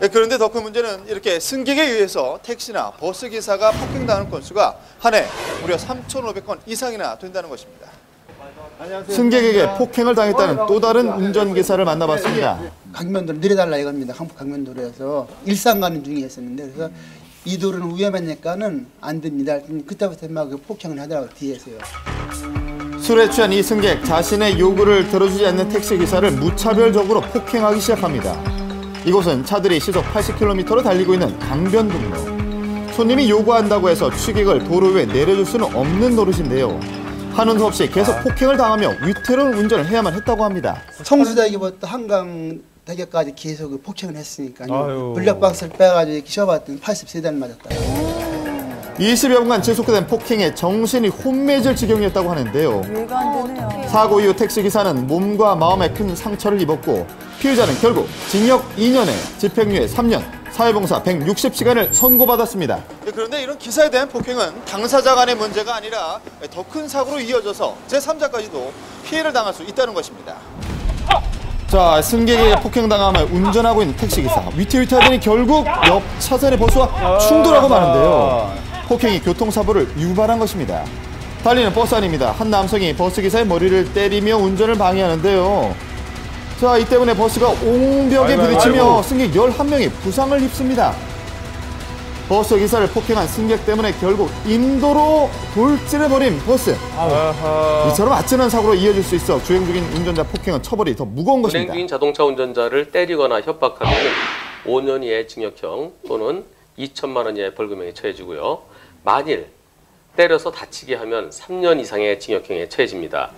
그런데 더 큰 문제는 이렇게 승객에 의해서 택시나 버스 기사가 폭행당하는 건수가 한 해 무려 3,500건 이상이나 된다는 것입니다. 승객에게 폭행을 당했다는 또 다른 운전기사를 만나봤습니다. 강변도로 내려달라 이겁니다. 한국 강변도로에서 일산 가는 중에 있었는데 그래서 이 도로는 위험하니까는 안 됩니다. 그때부터 막 폭행을 하더라고요. 뒤에서요. 술에 취한 이 승객 자신의 요구를 들어주지 않는 택시기사를 무차별적으로 폭행하기 시작합니다. 이곳은 차들이 시속 80km로 달리고 있는 강변북로. 손님이 요구한다고 해서 취객을 도로 위에 내려줄 수는 없는 노릇인데요. 하는 수 없이 계속 폭행을 당하며 위태로운 운전을 해야만 했다고 합니다. 성수대교부터 한강대교까지 계속 폭행을 했으니까요. 블랙박스를 빼가지고 이렇게 셔봤더니 80세대를 맞았다. 20여 분간 지속된 폭행에 정신이 혼미해질 지경이었다고 하는데요. 이해가 안 되네요. 사고 이후 택시기사는 몸과 마음에 큰 상처를 입었고 피의자는 결국 징역 2년에 집행유예 3년, 사회봉사 160시간을 선고받았습니다. 그런데 이런 기사에 대한 폭행은 당사자 간의 문제가 아니라 더 큰 사고로 이어져서 제3자까지도 피해를 당할 수 있다는 것입니다. 자, 승객에게 폭행당하며 운전하고 있는 택시기사. 위태위태하더니 결국 옆 차선의 버스와 충돌하고 마는데요. 폭행이 교통사고를 유발한 것입니다. 달리는 버스 안입니다. 한 남성이 버스기사의 머리를 때리며 운전을 방해하는데요. 자, 이 때문에 버스가 옹벽에 부딪히며 승객 11명이 부상을 입습니다. 버스 기사를 폭행한 승객 때문에 결국 인도로 돌진해버린 버스. 이처럼 아찔한 사고로 이어질 수 있어 주행 중인 운전자 폭행은 처벌이 더 무거운 것입니다. 운행 중인 자동차 운전자를 때리거나 협박하면 5년 이하의 징역형 또는 2천만 원 이하의 벌금형에 처해지고요. 만일 때려서 다치게 하면 3년 이상의 징역형에 처해집니다.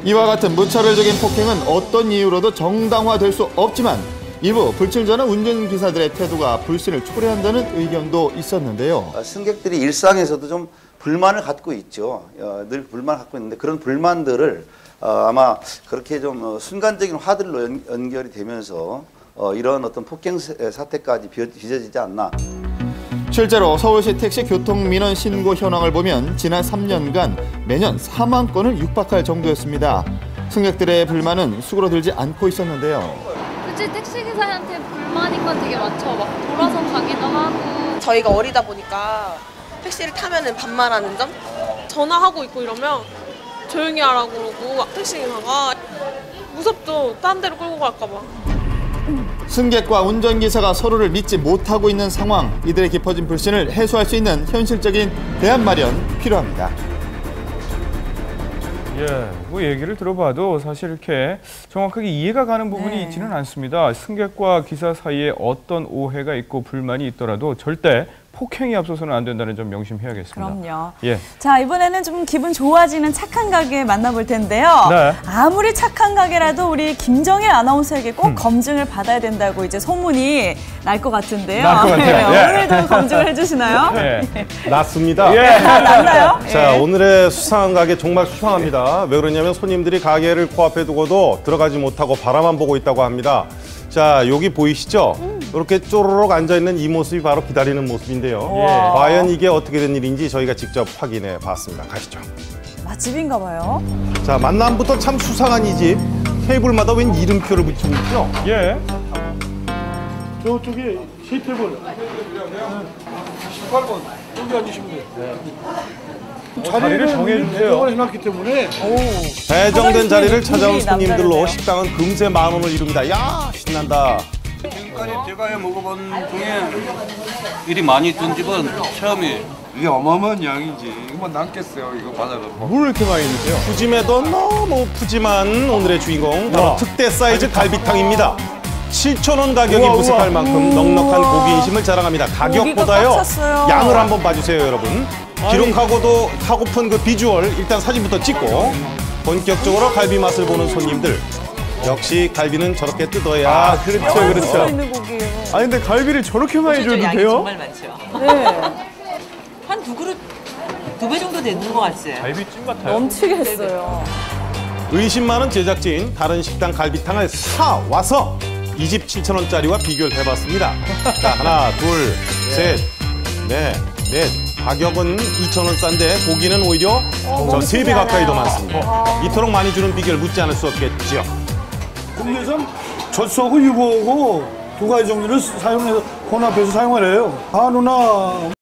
이와 같은 무차별적인 폭행은 어떤 이유로도 정당화될 수 없지만 일부 불친절한 운전기사들의 태도가 불신을 초래한다는 의견도 있었는데요. 승객들이 일상에서도 좀 불만을 갖고 있죠. 늘 불만을 갖고 있는데 그런 불만들을 아마 그렇게 좀 순간적인 화들로 연결이 되면서 이런 어떤 폭행 사태까지 빚어지지 않나. 실제로 서울시 택시 교통민원 신고 현황을 보면 지난 3년간 매년 4만 건을 육박할 정도였습니다. 승객들의 불만은 수그러들지 않고 있었는데요. 굳이 택시기사한테 불만인 건 되게 많죠. 막 돌아서 가기도 하고. 저희가 어리다 보니까 택시를 타면은 반말하는 점? 전화하고 있고 이러면 조용히 하라고 그러고 택시기사가 무섭죠. 딴 데로 끌고 갈까 봐. 승객과 운전기사가 서로를 믿지 못하고 있는 상황, 이들의 깊어진 불신을 해소할 수 있는 현실적인 대안 마련 필요합니다. 예, 뭐 얘기를 들어봐도 사실 이렇게 정확하게 이해가 가는 부분이 있지는 않습니다. 승객과 기사 사이에 어떤 오해가 있고 불만이 있더라도 절대 폭행이 앞서서는 안 된다는 점 명심해야겠습니다. 그럼요. 예. 자, 이번에는 좀 기분 좋아지는 착한 가게 만나볼 텐데요. 네. 아무리 착한 가게라도 우리 김정일 아나운서에게 꼭 검증을 받아야 된다고 이제 소문이 날 것 같은데요. 날 것 같아요. 예. 오늘도 검증을 해주시나요? 네. 났습니다. 예. 났나요? 자, 예. 오늘의 수상한 가게 정말 수상합니다. 왜 그러냐면 손님들이 가게를 코앞에 두고도 들어가지 못하고 바라만 보고 있다고 합니다. 자, 여기 보이시죠? 이렇게 쪼르륵 앉아있는 이 모습이 바로 기다리는 모습인데요. 과연 이게 어떻게 된 일인지 저희가 직접 확인해 봤습니다. 가시죠. 맛집인가 봐요. 자, 만남부터 참 수상한 이 집. 테이블마다 웬 이름표를 붙이고 있죠? 예. 저쪽에 세테이블 18번 여기 앉으시면 돼요. 자리를 정해주세요. 해놨기 때문에 배정된 자리를 찾아온 손님들로 식당은 금세 10,000원을 이룹니다. 야, 신난다. 지금까지 제가 먹어본 중에 일이 많이 있던 집은 처음이에요. 이게 어마어마한 양이지. 이거 남겠어요. 이거 받아갖고. 뭘 이렇게 많이 드세요? 푸짐해도 너무 푸짐한 오늘의 주인공 바로 특대 사이즈 갈비탕입니다. 7,000원 가격이 무색할 만큼 넉넉한 고기 인심을 자랑합니다. 가격보다요 양을 한번 봐주세요, 여러분. 기록하고도 그 비주얼 일단 사진부터 찍고 본격적으로 갈비 맛을 보는 손님들. 역시 갈비는 저렇게 뜯어야. 그렇죠. 아니 근데 갈비를 저렇게 많이 줘도 돼요? 정말 많죠. 네. 한 두 그릇 2배 정도 되는 것 같아요. 갈비찜 같아요. 넘치게 했어요. 의심 많은 제작진 다른 식당 갈비탕을 사 와서 이 집 7,000원짜리와 비교를 해봤습니다. 자, 하나, 둘, 셋, 넷. 가격은 2,000원 싼데 고기는 오히려 저 3배 가까이 더 많습니다. 이토록 많이 주는 비결 묻지 않을 수 없겠죠. 국내산 젖소하고 유부하고 두 가지 정도를 사용해서 혼합해서 사용을 해요. 아 누나